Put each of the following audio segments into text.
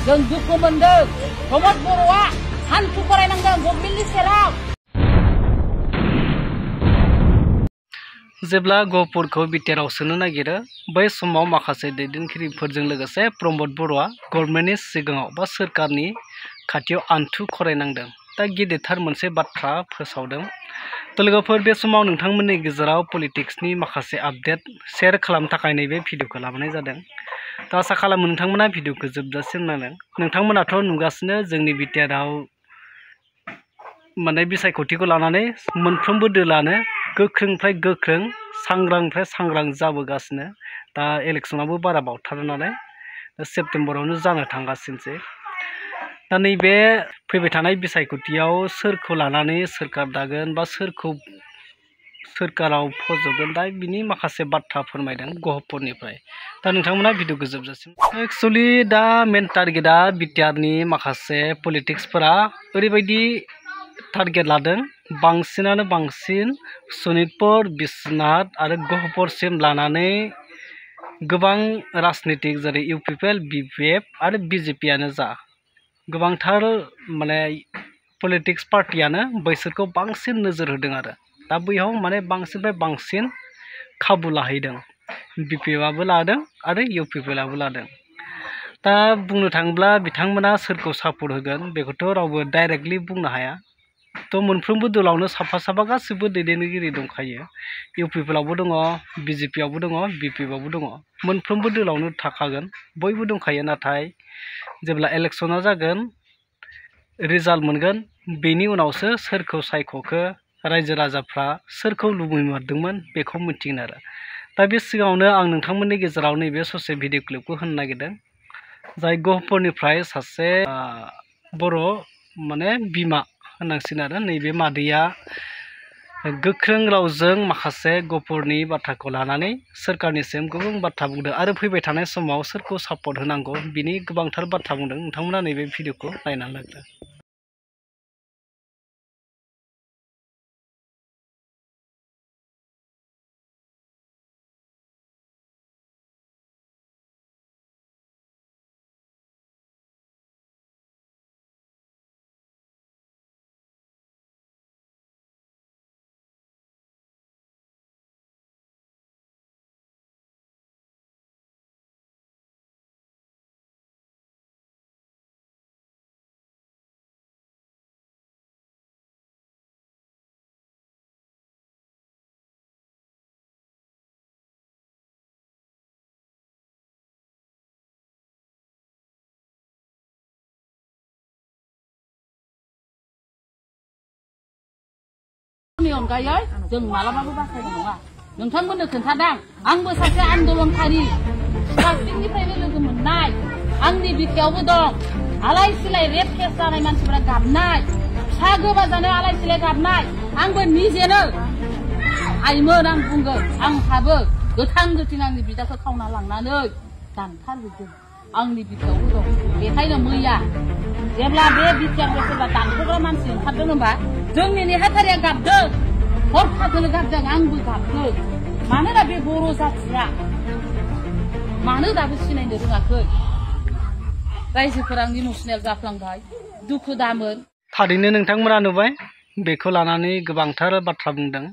जों दुखु मोनदों प्रमद बर'आ हान्थु खरायनांदों गभर्नमेन्टनि सेराव। जेब्ला गहपुरखौ बिटिआरआव सोनो नागिरो बै समाव माखासे दैदेनगिरिफोरजों लोगोसे प्रमद बर'आ गभर्नमेन्टनि सिगाङाव बा सोरखारनि खाथियाव आन्थु खरायनांदों। दा गिदिरथार मोनसे बाथ्रा फोसावदों। तो लोगोफोर बे समाव नोंथांमोननि गेजेराव पलिटिक्सनि माखासे आपडेट शेयार खालामनो थाखाय नैबे भिडिअखौ लाबोनाय जादों। तो आसा खालामो नोंथांमोना भिडिअखौ जोबजासिम नायदों। नोंथांमोनाथ' नुगासिनो जोंनि बिटिआरआव माने बिसायख'थिखौ लानानै मोनफ्रोमबो दोलानो गोख्रोंनिफ्राय गोख्रों सांग्रांनिफ्राय सांग्रां जाबोगासिनो। दा इलेक्सनाबो बारा बावथारा नालाय सेप्तेम्बरावनो जानो थांगासिनोसै। दा नैबे फैबाय थानाय बिसायख'थियाव सोरखौ लानानै सोरखार दागोन बा सोरखौ सोरखाराव फज'गोन दा बिनि माखासे बाथ्रा फोरमायदों गहपुरनिफ्राय। दा नोंथांमोना भिडिअखौ जोबजासिम। एक्चुअलि दा मेन टारगेटआ बिटिआरनि माखासे पलिटिक्सफोरा ओरैबायदि टारगेट लादों बांसिनानो बांसिन सनितपुर बिश्वनाथ आरो गहपुरसिम लानानै गोबां राजनितिक जेरै इउपिपिएल बिपिएफ आरो बिजेपियानो जा गोबांथार माने पलिटिक्स पार्टियानो बैसोरखौ बांसिन नोजोर होदों आरो दा बैयाव माने बांसिननिफ्राय बांसिन खाबु लाहैदों। बिपिएफआबो लादों आरो इउपिपिएलआबो लादों। दा बुंनो थाङोब्ला बिथांमोना सोरखौ सापर्ट होगोन बेखौथ' रावबो डाइरेक्टलि बुंनो हाया। तो मोनफ्रोमबो दलावनो साफा साफा गासिबो दैदेनगिरि दंखायो। इउपिपिएलआवबो दङ, बिजेपिआवबो दङ, बिपिएफआवबो दङ। मोनफ्रोमबो दलावनो थाखागोन, बयबो दंखायो। नाथाय जेब्ला इलेक्सना जागोन रिजाल्ट मोनगोन बेनि उनावसो सोरखौ सायख'खो रायजो राजाफ्रा सोरखौ लुबैमारदोंमोन बेखौ मिथिगोन आरो। दा बे सिगाङावनो आं नोंथांमोननि गेजेराव नैबे ससे भिडिअ क्लिपखौ होनो नागिरदों। जाय गहपुरनिफ्राय सासे बर' माने बिमा होननांसिगोन आरो नैबे मादैया गोख्रों रावजों माखासे गहपुरनि बाथ्राखौ लानानै सोरखारनिसिम गोबां बाथ्रा बुंदों आरो फैबाय थानाय समाव सोरखौ सापर्ट होनांगौ बिनि गोबांथार बाथ्रा बुंदों। नोंथांमोना नैबे भिडिअखौ नायनानै लागोन। अनगायै जों मालाबाबो बासायनाय नङा। नोंथांमोननो खोन्थादों आंबो सासे आन्दलनकारि प्लास्टिकनिफ्रायनो लोगो मोननाय आंनि बिखायावबो दं आलाय सिलाय रेप केस जानाय मानसिफोरा गाबनाय फिसा गोमाजानाय आलाय सिलाय गाबनाय आंबो निजेनो आइमोन आं बुंगोन आंहाबो गोथां गोथां आंनि बिदाखौ खावना लांनानै दानथारजोबदों आंनि बिखायावबो दं। बेखायनो मैया जेब्ला बे बिटिआरखौ सोरबा दानथग्रा मानसि ओंखारदों होनबा जोंनि नेहाथारिया गाबदों हरखाबैनो गाबदों आंबो गाबदों। मानोना बे बर' जाथिया मानो दाबो सिनायनो रोङाखै रायजोफोरा इमसनेल जाफ्लांबाय दुखु दामोन। थारैनो नोंथांमोना नुबाय बेखौ लानानै गोबांथार बाथ्रा बुंदों।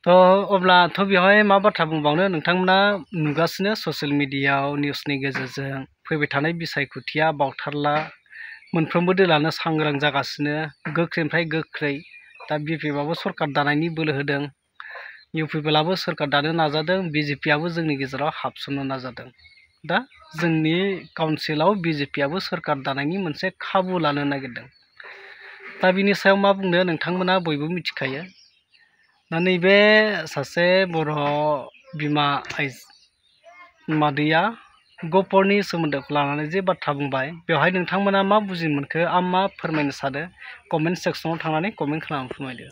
तो अब्लाथ' बेवहाय मा बाथ्रा बुंबावनो नोंथांमोना नुगासिनो ससियेल मिडियायाव निउसनि गेजेरजों फैबाय थानाय बिसायख'थिया बावथारला मोनफ्रोमबो दोलानो सांग्रां जागासिनो गोख्रैनिफ्राय गोख्रै। दा बिपिएफआबो सरकार दानायनि बोलो होदों, इउपिपिएलआबो सरकार दानो नाजादों, बिजेपिआबो जोंनि गेजेराव हाबसननो नाजादों। दा जोंनि काउन्सिलाव बिजेपिआबो सरकार दानायनि मोनसे खाबु लानो नागिरदों। दा बिनि सायाव मा बुंनो नोंथांमोना बयबो मिथिखायो। दा नैबे सासे बर' बिमा मादैया गहपुरनि सोमोन्दोखौ लानानै जे बाथ्रा बुंबाय बेवहाय नोंथांमोना मा बुजि मोनखो आं मा फोरमायनो सानो कमेन्ट सेक्सनाव थांनानै कमेन्ट खालामनानै फोरमायदो।